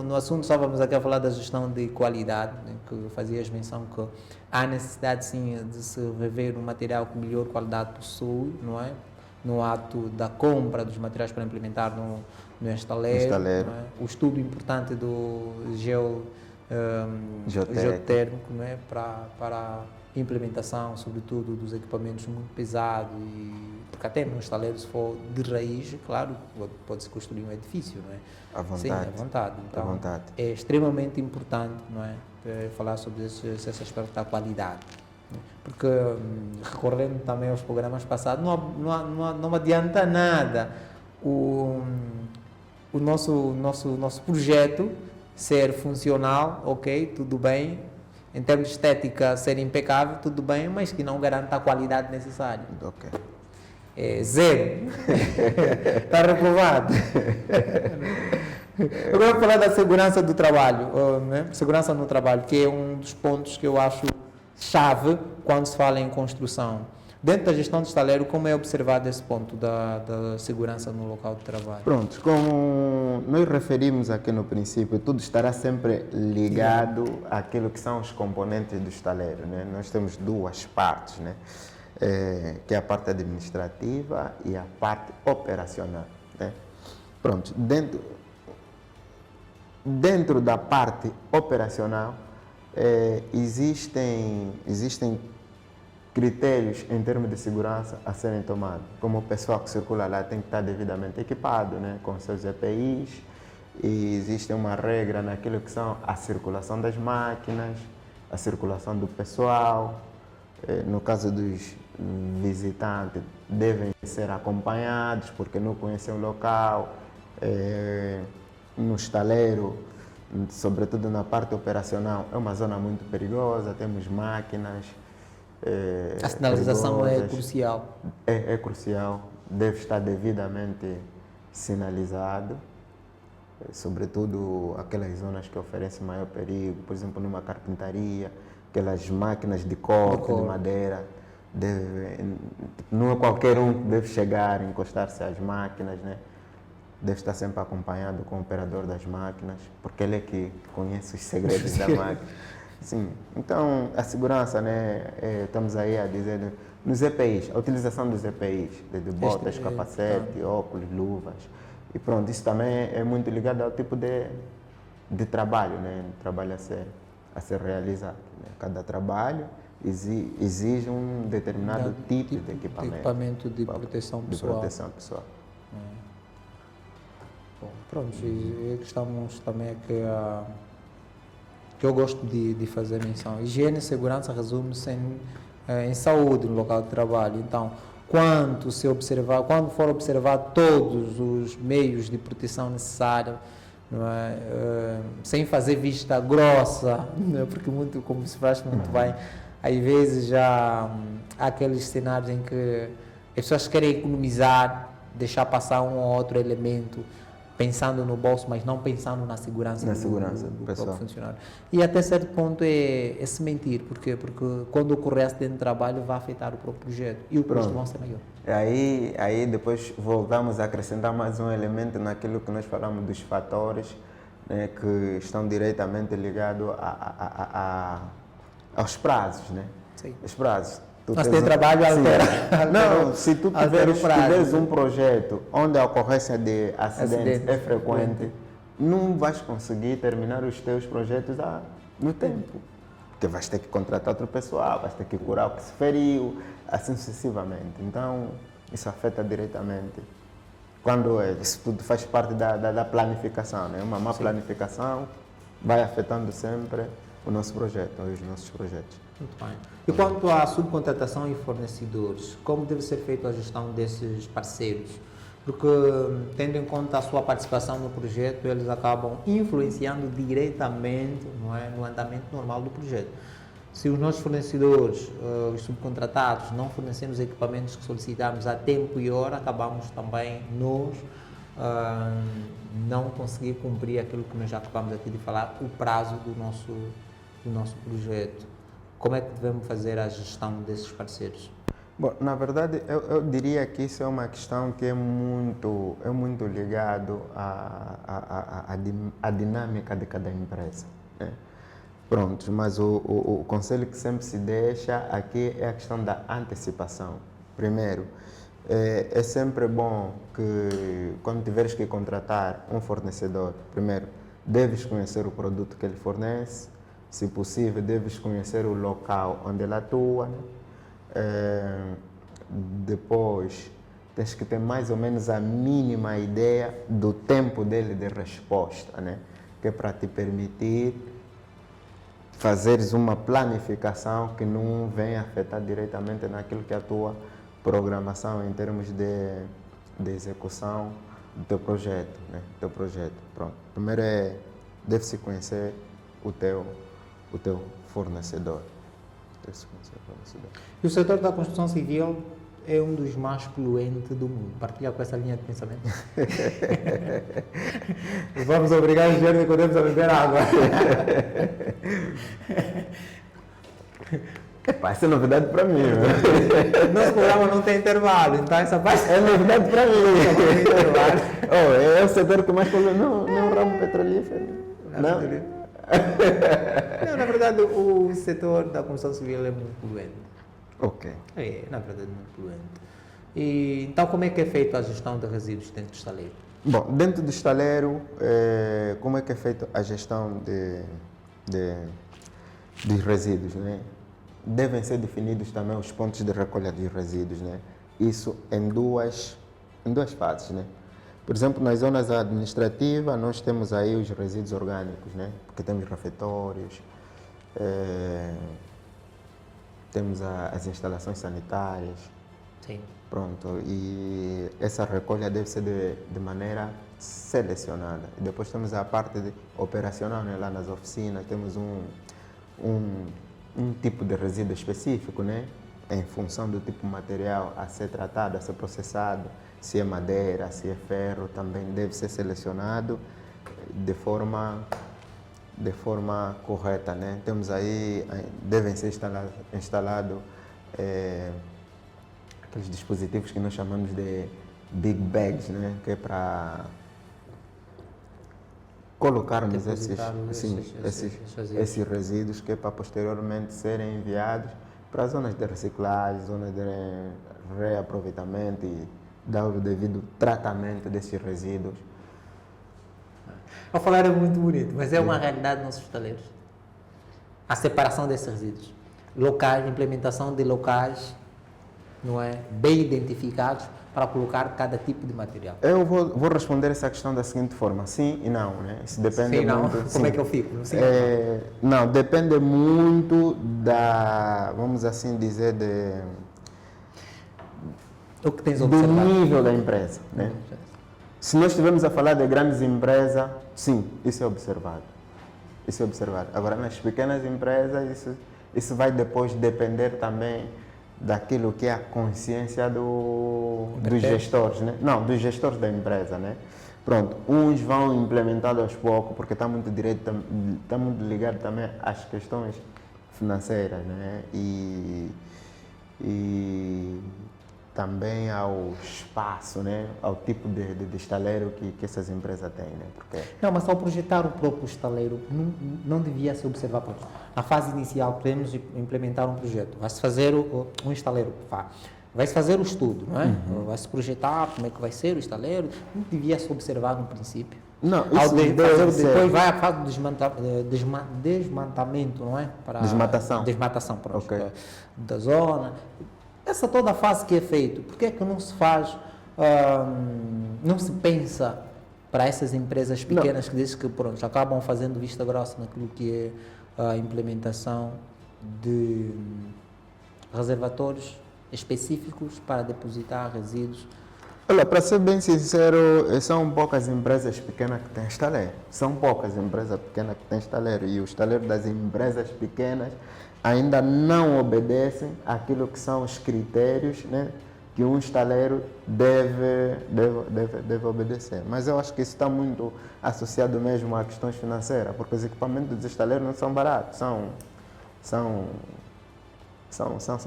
A: no assunto, só vamos aqui a falar da gestão de qualidade, né, que fazias menção que há necessidade sim de se rever um material com melhor qualidade possui, não é? No ato da compra dos materiais para implementar no estaleiro. Não é? O estudo importante do geotérmico, não é? Para implementação, sobretudo, dos equipamentos muito pesados, porque até no estaleiro, se for de raiz, claro, pode-se construir um edifício, não é?
B: À vontade.
A: Sim, à vontade. Então,
B: à vontade.
A: É extremamente importante, não é? Falar sobre esse aspecto da qualidade. Porque, recorrendo também aos programas passados, não adianta nada o nosso projeto ser funcional, ok, tudo bem, em termos de estética ser impecável, tudo bem, mas que não garanta a qualidade necessária.
B: Ok.
A: É zero. Está reprovado. Agora vou falar da segurança do trabalho, né? Segurança no trabalho, que é um dos pontos que eu acho chave quando se fala em construção. Dentro da gestão do estaleiro, como é observado esse ponto da segurança no local de trabalho?
B: Pronto, como nós referimos aqui no princípio, tudo estará sempre ligado àquilo que são os componentes do estaleiro, né? Nós temos duas partes, né? Que é a parte administrativa e a parte operacional, né? Pronto, dentro da parte operacional existem critérios em termos de segurança a serem tomados, como o pessoal que circula lá tem que estar devidamente equipado, né, com seus EPIs, e existe uma regra naquilo que são a circulação das máquinas, a circulação do pessoal. No caso dos visitantes, devem ser acompanhados porque não conhecem o local. No estaleiro, sobretudo na parte operacional, é uma zona muito perigosa, temos máquinas
A: A sinalização é
B: perigosas.
A: crucial.
B: É crucial, deve estar devidamente sinalizado, sobretudo aquelas zonas que oferecem maior perigo, por exemplo, numa carpintaria, aquelas máquinas de corte, de madeira, não é qualquer um que deve chegar, encostar-se às máquinas, né? Deve estar sempre acompanhado com o operador das máquinas, porque ele é que conhece os segredos da máquina. Sim, então a segurança, né? Estamos aí a dizer, nos EPIs, a utilização dos EPIs, de botas, capacete, óculos, luvas, e pronto, isso também é muito ligado ao tipo de trabalho, né? Trabalho a ser realizado. Né? Cada trabalho exige um determinado tipo de equipamento.
A: Equipamento de proteção pessoal.
B: De proteção pessoal.
A: Bom, pronto, e estamos também aqui que eu gosto de fazer menção. Higiene e segurança resume-se em saúde no local de trabalho. Então, quando for observar todos os meios de proteção necessários, não é? Sem fazer vista grossa, não é? Porque muito, como se faz muito bem, às vezes já há aqueles cenários em que as pessoas querem economizar, deixar passar um ou outro elemento, pensando no bolso, mas não pensando na segurança do próprio funcionário. E até certo ponto é se mentir, porque quando ocorrer acidente de trabalho vai afetar o próprio projeto e o custo vão ser maior.
B: Aí depois voltamos a acrescentar mais um elemento naquilo que nós falamos dos fatores, né, que estão diretamente ligados aos prazos, né?
A: Sim.
B: Os prazos.
A: Nós temos trabalho altera.
B: Não, se tu tiveres um projeto onde a ocorrência de acidentes é frequente, não vais conseguir terminar os teus projetos no tempo. Porque vais ter que contratar outro pessoal, vais ter que curar o que se feriu, assim sucessivamente. Então, isso afeta diretamente. Quando isso tudo faz parte da planificação, né? Uma má planificação vai afetando sempre o nosso projeto, os nossos projetos.
A: Muito bem. E quanto à subcontratação e fornecedores, como deve ser feita a gestão desses parceiros? Porque, tendo em conta a sua participação no projeto, eles acabam influenciando diretamente, não é, no andamento normal do projeto. Se os nossos fornecedores, os subcontratados, não fornecerem os equipamentos que solicitamos a tempo e hora, acabamos também nós não conseguir cumprir aquilo que nós já acabamos aqui de falar, o prazo do nosso projeto. Como é que devemos fazer a gestão desses parceiros?
B: Bom, na verdade, eu diria que isso é uma questão que é muito ligado à dinâmica de cada empresa. Né? Pronto, mas o conselho que sempre se deixa aqui é a questão da antecipação. Primeiro, é sempre bom que quando tiveres que contratar um fornecedor, primeiro, deves conhecer o produto que ele fornece. Se possível, deves conhecer o local onde ele atua. Depois, tens que ter mais ou menos a mínima ideia do tempo dele de resposta, né? Que é para te permitir fazeres uma planificação que não venha afetar diretamente naquilo que é a tua programação em termos de execução do teu projeto, né? Pronto. Primeiro deve-se conhecer o teu fornecedor.
A: E o setor da construção civil é um dos mais poluentes do mundo. Partilha com essa linha de pensamento. Vamos obrigar os engenheiros econômicos a beber água.
B: Isso é novidade para mim.
A: Nosso programa não tem intervalo, então essa parte
B: é novidade para mim. É o setor que mais polui. Não é um ramo petrolífero. Não.
A: Não, na verdade, o setor da construção civil é muito poluente.
B: Ok.
A: Na verdade, muito poluente. E, então, como é que é feita a gestão de resíduos dentro do estaleiro?
B: Bom, dentro do estaleiro, como é que é feita a gestão de resíduos, né? Devem ser definidos também os pontos de recolha de resíduos, né? Isso em duas fases, né? Por exemplo, nas zonas administrativas, nós temos aí os resíduos orgânicos, né? Porque temos refeitórios, temos as instalações sanitárias.
A: Sim.
B: Pronto, e essa recolha deve ser de maneira selecionada. E depois temos a parte operacional, né? Lá nas oficinas, temos um tipo de resíduo específico, né? Em função do tipo de material a ser tratado, a ser processado, se é madeira, se é ferro, também deve ser selecionado de forma correta, né? Temos aí, devem ser instalados aqueles dispositivos que nós chamamos de big bags, né? Que é para colocarmos esses resíduos, que é para posteriormente serem enviados para zonas de reciclagem, zonas de reaproveitamento e dar o devido tratamento desses resíduos.
A: A falar é muito bonito, mas é uma realidade nos estaleiros. A separação desses resíduos. Locais, implementação de locais, não é, bem identificados para colocar cada tipo de material.
B: Eu vou responder essa questão da seguinte forma, sim e não, né? Isso depende
A: sim, não.
B: muito.
A: Como é que eu fico?
B: Não, depende muito da, vamos assim dizer,
A: o que tens
B: do
A: observado?
B: nível da empresa, né? Se nós estivermos a falar de grandes empresas, sim, isso é observado. Isso é observado. Agora, nas pequenas empresas, isso vai depois depender também daquilo que é a consciência dos gestores, né? Não, dos gestores da empresa, né? Pronto, uns vão implementando aos poucos, porque está muito ligado também às questões financeiras, né? E também ao espaço, né? Ao tipo de estaleiro que essas empresas têm, né? Porque...
A: Não, mas ao projetar o próprio estaleiro, não devia se observar. Na fase inicial, queremos implementar um projeto. Vai-se fazer um estaleiro. Vai-se fazer o estudo, não é?
B: Uhum.
A: Vai-se projetar como é que vai ser o estaleiro. Não devia se observar no princípio.
B: Não, isso
A: depois vai a fase do desmatamento, não é? Para Desmatação, pronto.
B: Okay.
A: Da zona. Essa toda a fase que é feita, por que é que não se faz, não se pensa para essas empresas pequenas que dizem que pronto, acabam fazendo vista grossa naquilo que é a implementação de reservatórios específicos para depositar resíduos?
B: Olha, para ser bem sincero, são poucas empresas pequenas que têm estaleiro. São poucas empresas pequenas que têm estaleiro. E o estaleiro das empresas pequenas ainda não obedecem àquilo que são os critérios, né, que um estaleiro deve obedecer. Mas eu acho que isso está muito associado mesmo a questões financeiras, porque os equipamentos dos estaleiros não são baratos, são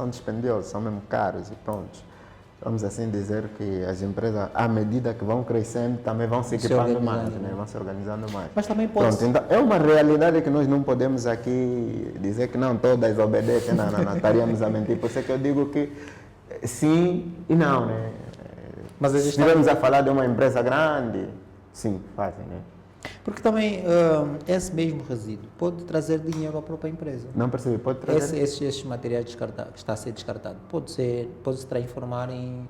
B: dispendiosos, são mesmo caros e pronto. Vamos assim dizer que as empresas, à medida que vão crescendo, também vão se equipando mais, né? Vão se organizando mais.
A: Mas também pode...
B: Pronto, então, é uma realidade que nós não podemos aqui dizer que não todas obedecem, não, estaríamos a mentir. Por isso é que eu digo que sim e não, né?
A: Mas
B: se estivermos a falar de uma empresa grande, sim, fazem, né?
A: Porque também esse mesmo resíduo pode trazer dinheiro à própria empresa.
B: Não percebi, pode trazer?
A: Esses materiais descartados, que está a ser descartado, pode se transformar em...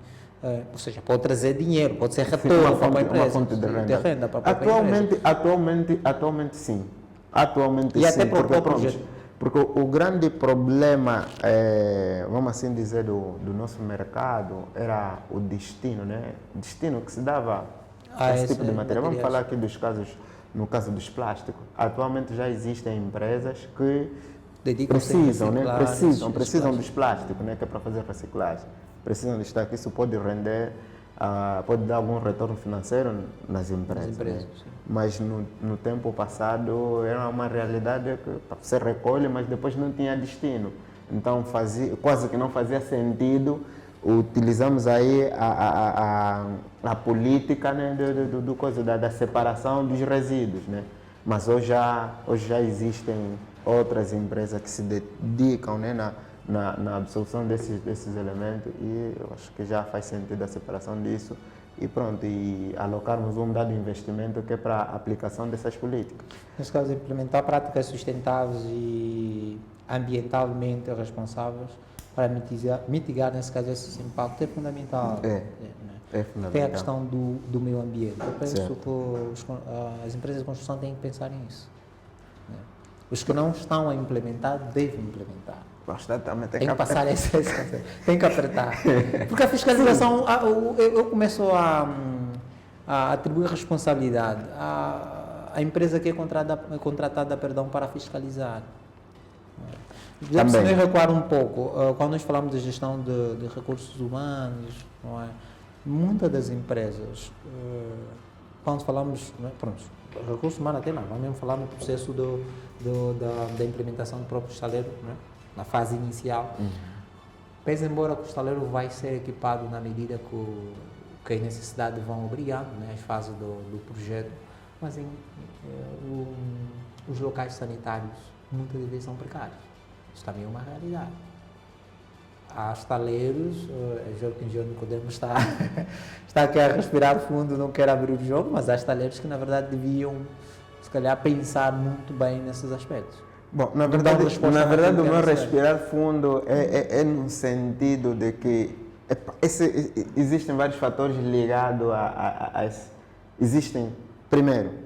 A: ou seja, pode trazer dinheiro, pode ser retorno para a empresa.
B: Uma fonte de renda.
A: Para a própria empresa.
B: Atualmente sim. Atualmente
A: e
B: sim.
A: Até
B: porque o grande problema, vamos assim dizer, do nosso mercado era o destino, né? O destino que se dava a esse tipo de material. Vamos falar aqui dos casos, no caso dos plásticos. Atualmente já existem empresas que precisam, né? Precisam dos plásticos, né? Que é para fazer reciclagem. Precisam de estar aqui, isso pode render, pode dar algum retorno financeiro nas empresas. Né? Mas no tempo passado era uma realidade que você recolhe, mas depois não tinha destino. Então quase que não fazia sentido. Utilizamos aí a política, né, da separação dos resíduos, né? Mas hoje já existem outras empresas que se dedicam, né, na absorção desses elementos e eu acho que já faz sentido a separação disso e pronto, e alocarmos um dado investimento que é para a aplicação dessas políticas.
A: Nesse caso, implementar práticas sustentáveis e ambientalmente responsáveis para mitigar, nesse caso, esse impacto é fundamental.
B: É fundamental.
A: Tem a questão do meio ambiente. Eu penso que as empresas de construção têm que pensar nisso. Né? Os que não estão a implementar, devem implementar.
B: Tem
A: que passar tem que apertar. Porque a fiscalização, eu começo a atribuir responsabilidade à empresa que é contratada para fiscalizar. Já se nós recuar um pouco, quando nós falamos de gestão de recursos humanos, não é? Muitas das empresas, quando falamos, não é? Pronto, recursos humanos até não, vamos mesmo falar no processo da implementação do próprio estaleiro, não é? Na fase inicial, pese embora que o estaleiro vai ser equipado na medida que as necessidades vão obrigando, né? As fases do projeto, mas os locais sanitários muitas vezes são precários. Isso também é uma realidade. Há estaleiros, jogo que o Engenheiro Nicodemo está aqui a respirar fundo, não quer abrir o jogo, mas há estaleiros que na verdade deviam, se calhar, pensar muito bem nesses aspectos.
B: Bom, na verdade o meu respirar fundo é no sentido de que existem vários fatores ligados a existem, primeiro,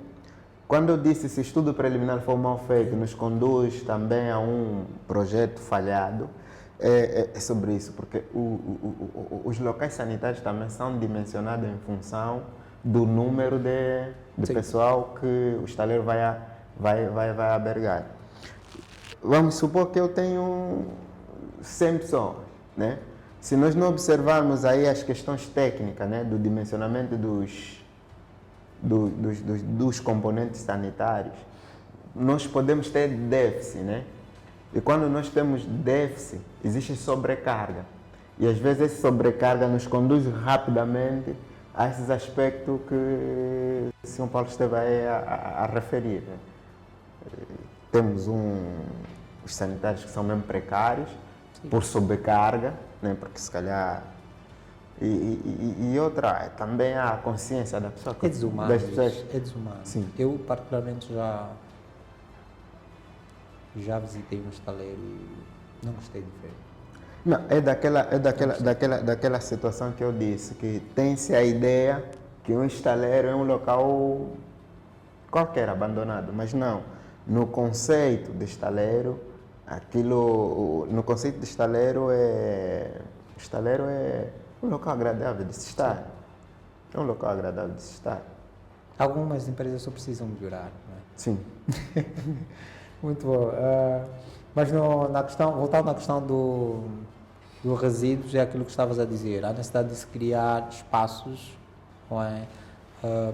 B: quando eu disse se o estudo preliminar for mal feito, nos conduz também a um projeto falhado, é sobre isso, porque os locais sanitários também são dimensionados em função do número de pessoal que o estaleiro vai albergar. Vamos supor que eu tenho 100 pessoas, né? Se nós não observarmos aí as questões técnicas, né, do dimensionamento dos componentes sanitários, nós podemos ter déficit, né? E quando nós temos déficit, existe sobrecarga. E às vezes essa sobrecarga nos conduz rapidamente a esses aspectos que o São Paulo esteve aí a referir, né? Temos os sanitários que são mesmo precários, sim, por sobrecarga, né? Porque se calhar... E outra, também a consciência da pessoa.
A: É desumano. É desumano.
B: Sim.
A: Eu, particularmente, já visitei um estaleiro e não gostei de ver.
B: Não, daquela situação que eu disse, que tem-se a ideia que um estaleiro é um local qualquer, abandonado, mas não. No conceito de estaleiro, no conceito de estaleiro é um local agradável de se estar. É um local agradável de se estar.
A: Algumas empresas só precisam melhorar, não é?
B: Sim.
A: Muito bom. Mas voltando na questão do resíduos, é aquilo que estavas a dizer. A necessidade de se criar espaços, não é?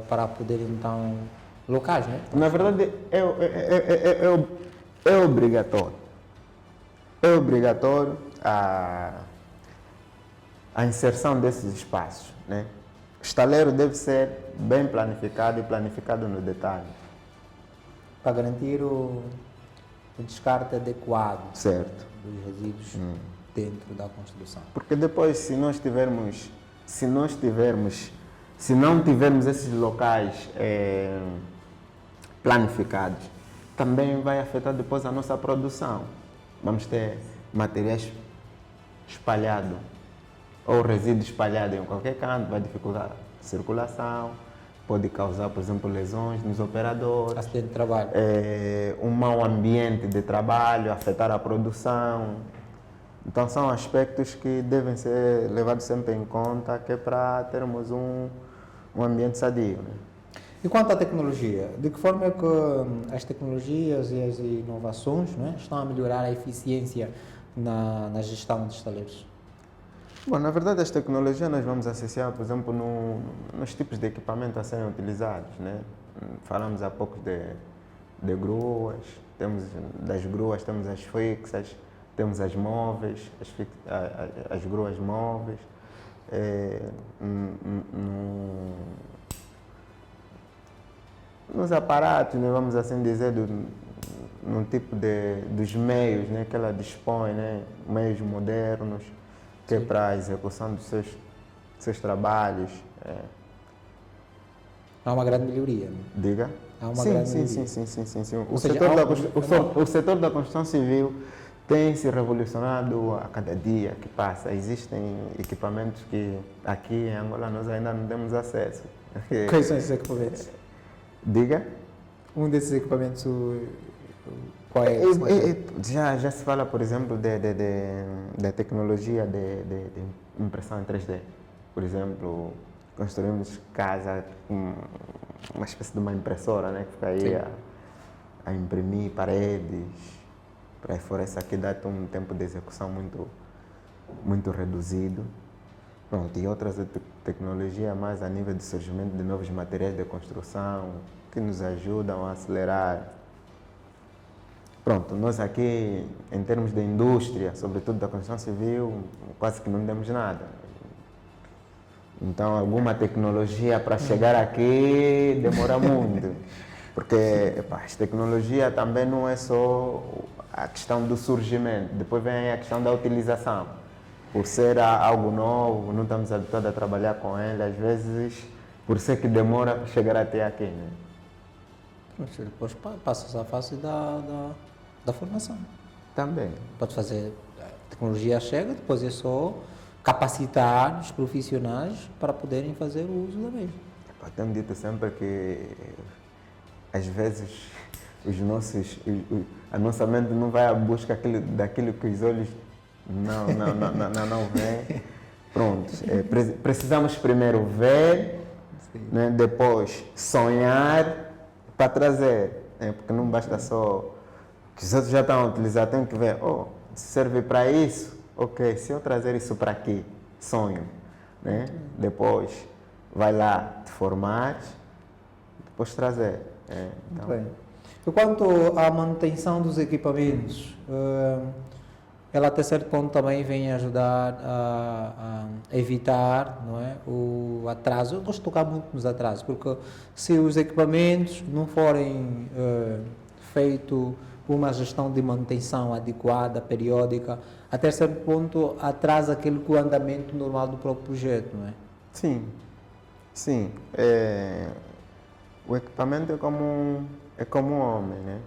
A: Para poder, então, locais, né?
B: Na verdade, é obrigatório. É obrigatório a inserção desses espaços, né? O estaleiro deve ser bem planificado e planificado no detalhe.
A: Para garantir o descarte adequado,
B: certo,
A: dos resíduos dentro da construção.
B: Porque depois, se não tivermos esses locais planificados, também vai afetar depois a nossa produção. Vamos ter materiais espalhados, ou resíduos espalhados em qualquer canto, vai dificultar a circulação, pode causar, por exemplo, lesões nos operadores.
A: Acidente de trabalho.
B: Um mau ambiente de trabalho, afetar a produção. Então são aspectos que devem ser levados sempre em conta, que é para termos um ambiente sadio, né?
A: E quanto à tecnologia, de que forma é que as tecnologias e as inovações, né, estão a melhorar a eficiência na gestão de estaleiros?
B: Bom, na verdade, as tecnologias nós vamos associar, por exemplo, nos tipos de equipamento a serem utilizados, né? Falamos há pouco de gruas, das gruas temos as fixas, temos as móveis, as gruas móveis. Nos aparatos, né, vamos assim dizer, no tipo dos meios, né, que ela dispõe, né, meios modernos, que é para a execução dos seus trabalhos.
A: Há uma grande melhoria, né?
B: Diga?
A: Há uma grande melhoria.
B: Sim. O setor da construção civil tem se revolucionado a cada dia que passa. Existem equipamentos que aqui em Angola nós ainda não temos acesso.
A: Quais são esses equipamentos?
B: Diga?
A: Um desses equipamentos, qual é?
B: Já se fala, por exemplo, da tecnologia de impressão em 3D. Por exemplo, construímos casa com uma espécie de uma impressora, né, que fica aí a imprimir paredes. Para aí fora, essa aqui dá-te um tempo de execução muito reduzido. Pronto, e outras tecnologias mais a nível de surgimento de novos materiais de construção que nos ajudam a acelerar. Pronto, nós aqui, em termos de indústria, sobretudo da construção civil, quase que não temos nada. Então, alguma tecnologia para chegar aqui demora muito. Porque a tecnologia também não é só a questão do surgimento, depois vem a questão da utilização. Por ser algo novo, não estamos habituados a trabalhar com ele, às vezes, por ser que demora para chegar até aqui. Né?
A: Depois passa a fase da formação.
B: Também.
A: Pode fazer, a tecnologia chega, depois é só capacitar os profissionais para poderem fazer o uso da mesma.
B: Eu tenho dito sempre que, às vezes, a nossa mente não vai à busca daquilo que os olhos não vê. Pronto. Precisamos primeiro ver, né, depois sonhar para trazer. Né, porque não basta só que os outros já estão a utilizar, tem que ver, serve para isso? Ok, se eu trazer isso para aqui, sonho. Né? Depois vai lá te formar, depois trazer.
A: Então. Bem. E quanto à manutenção dos equipamentos, ela até certo ponto também vem ajudar a evitar, não é, o atraso. Eu gosto de tocar muito nos atrasos, porque se os equipamentos não forem feitos uma gestão de manutenção adequada, periódica, até certo ponto atrasa o andamento normal do próprio projeto, não é?
B: Sim, sim. O equipamento é como um homem, né?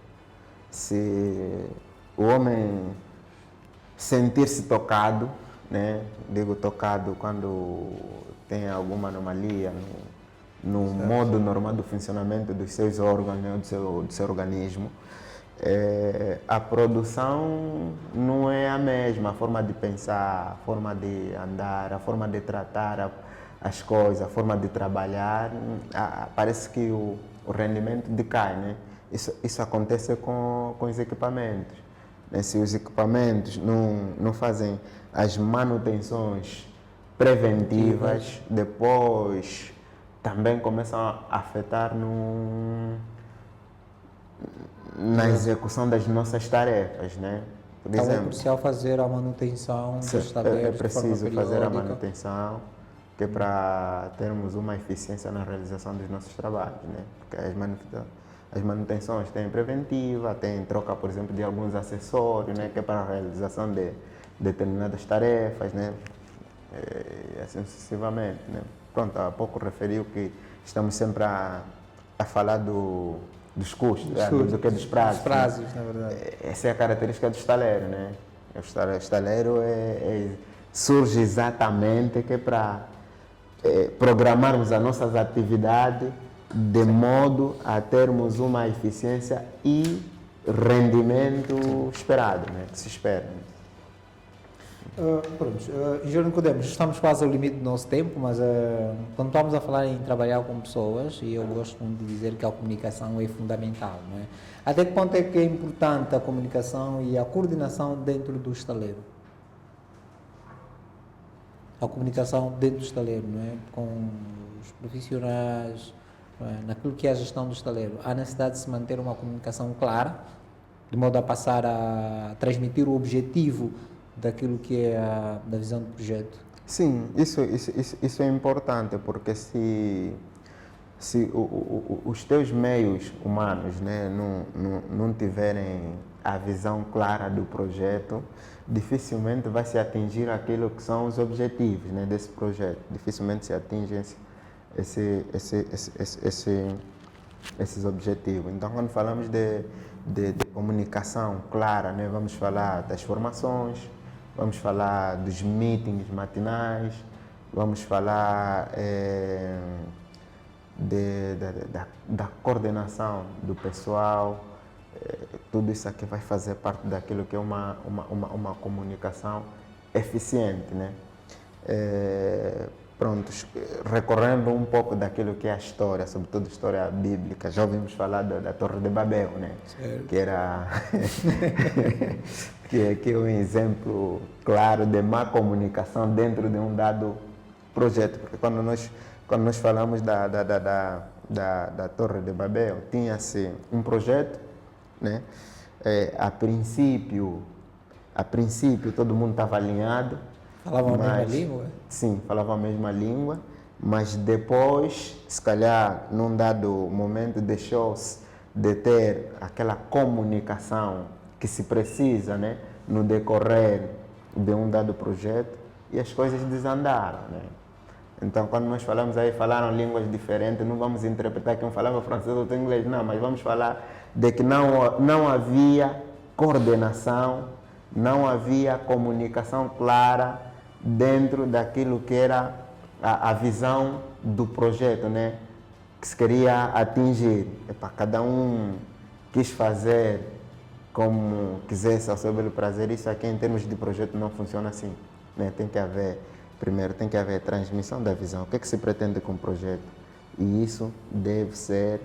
B: Se o homem sentir-se tocado, né? Digo tocado quando tem alguma anomalia no modo normal do funcionamento dos seus órgãos, né? do seu organismo, a produção não é a mesma, a forma de pensar, a forma de andar, a forma de tratar as coisas, a forma de trabalhar, parece que o rendimento decai, né? Isso acontece com os equipamentos. Né? Se os equipamentos não fazem as manutenções preventivas, depois também começam a afetar na execução das nossas tarefas, né? Por exemplo,
A: é crucial fazer a manutenção dos taleiros.
B: É preciso fazer a manutenção, que é para termos uma eficiência na realização dos nossos trabalhos, né? Porque as manutenções têm preventiva, tem troca, por exemplo, de alguns acessórios, né? Que é para a realização de determinadas tarefas, né? E assim sucessivamente, né? Pronto, há pouco referiu que estamos sempre a falar dos custos, do que dos prazos.
A: Dos prazos,
B: né?
A: Na verdade.
B: Essa é a característica do estaleiro, né? O estaleiro surge exatamente que é para programarmos as nossas atividades de modo a termos uma eficiência e rendimento esperado, né? Que se espera. Né?
A: Engenheiro Nicodemos, estamos quase ao limite do nosso tempo, mas quando estamos a falar em trabalhar com pessoas, e eu gosto muito de dizer que a comunicação é fundamental, não é? Até que ponto é que é importante a comunicação e a coordenação dentro do estaleiro? A comunicação dentro do estaleiro, não é? Com os profissionais, não é? Naquilo que é a gestão do estaleiro. Há necessidade de se manter uma comunicação clara, de modo a passar a transmitir o objetivo daquilo que é da visão do projeto.
B: Sim, isso é importante, porque se os teus meios humanos, né, não tiverem a visão clara do projeto, dificilmente vai se atingir aquilo que são os objetivos, né, desse projeto. Dificilmente se atingem esses objetivos. Então, quando falamos de comunicação clara, né, vamos falar das formações, vamos falar dos meetings matinais, vamos falar da coordenação do pessoal. Tudo isso aqui vai fazer parte daquilo que é uma comunicação eficiente, né? prontos, recorrendo um pouco daquilo que é a história, sobretudo a história bíblica, já ouvimos falar da Torre de Babel, né?
A: Certo.
B: Que era que é um exemplo claro de má comunicação dentro de um dado projeto, porque quando nós falamos da Torre de Babel, tinha-se um projeto, né? A princípio todo mundo estava alinhado.
A: Falavam a mesma língua?
B: Sim, falavam a mesma língua, mas depois, se calhar, num dado momento, deixou-se de ter aquela comunicação que se precisa, né, no decorrer de um dado projeto, e as coisas desandaram, né? Então, quando nós falamos aí, falaram línguas diferentes, não vamos interpretar que um falava francês, outro inglês, não, mas vamos falar de que não havia coordenação, não havia comunicação clara dentro daquilo que era a visão do projeto, né? Que se queria atingir. Cada um quis fazer como quisesse, ao seu belo prazer. Isso aqui, em termos de projeto, não funciona assim, né? Primeiro tem que haver transmissão da visão. O que é que se pretende com o projeto? E isso deve ser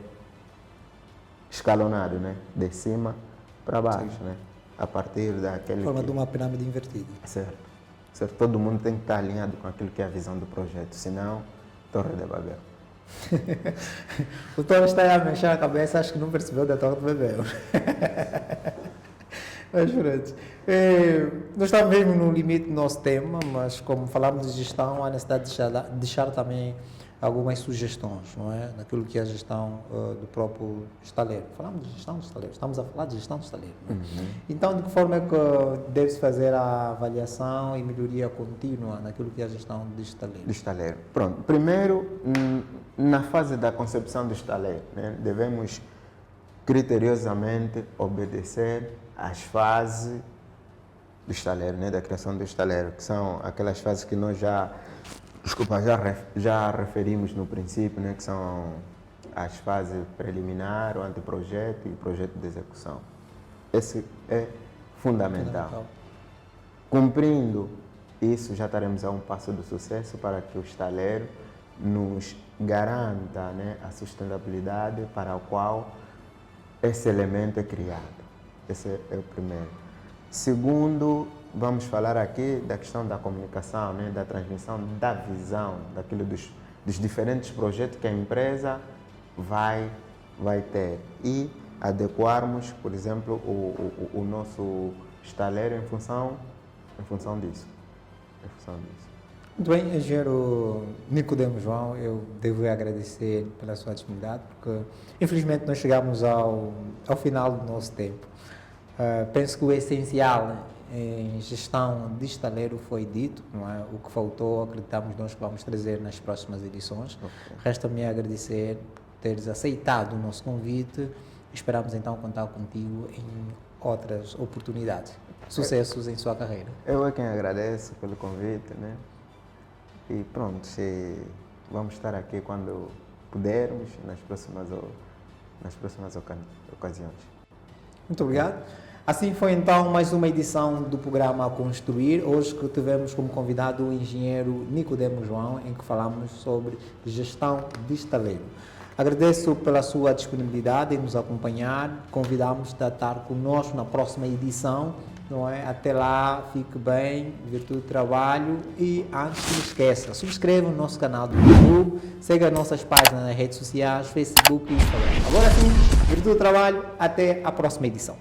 B: escalonado, né? De cima para baixo, né? A partir daquele...
A: Forma de uma pirâmide invertida.
B: Certo. Todo mundo tem que estar alinhado com aquilo que é a visão do projeto, senão, Torre de Babel.
A: O Toro está a mexer a cabeça, acho que não percebeu da Torre de Babel. Mas pronto. Nós estamos mesmo no limite do nosso tema, mas como falamos de gestão, há necessidade de deixar também algumas sugestões, não é? Naquilo que é a gestão do próprio estaleiro. Falamos de gestão do estaleiro, estamos a falar de gestão do estaleiro. Não é?
B: Uhum.
A: Então, de que forma é que deve-se fazer a avaliação e melhoria contínua naquilo que é a gestão do estaleiro?
B: Do estaleiro. Pronto. Primeiro, na fase da concepção do estaleiro, né, devemos criteriosamente obedecer às fases do estaleiro, né, da criação do estaleiro, que são aquelas fases que nós já referimos no princípio, né, que são as fases preliminar, o anteprojeto e o projeto de execução. Esse é fundamental. Cumprindo isso, já estaremos a um passo do sucesso para que o estaleiro nos garanta, né, a sustentabilidade para a qual esse elemento é criado. Esse é o primeiro. Segundo, vamos falar aqui da questão da comunicação, né, da transmissão da visão, daquilo dos diferentes projetos que a empresa vai ter e adequarmos, por exemplo, o nosso estaleiro em função disso.
A: Muito bem, engenheiro Nicodemo João, eu devo agradecer pela sua disponibilidade, porque infelizmente nós chegamos ao final do nosso tempo. Penso que o essencial em gestão de estaleiro foi dito, não é? O que faltou, acreditamos nós que vamos trazer nas próximas edições. Okay. Resta-me agradecer por teres aceitado o nosso convite. Esperamos então contar contigo em outras oportunidades. Sucessos em sua carreira.
B: Eu é quem agradeço pelo convite, né? E pronto, vamos estar aqui quando pudermos, nas próximas ocasiões.
A: Muito obrigado. Assim foi então mais uma edição do programa Construir. Hoje que tivemos como convidado o engenheiro Nicodemo João, em que falamos sobre gestão de estaleiro. Agradeço pela sua disponibilidade em nos acompanhar. Convidamos a estar conosco na próxima edição. Não é? Até lá, fique bem, virtude do trabalho e antes não esqueça, subscreva o nosso canal do YouTube, siga as nossas páginas nas redes sociais, Facebook e Instagram. Agora sim, virtude do trabalho, até a próxima edição.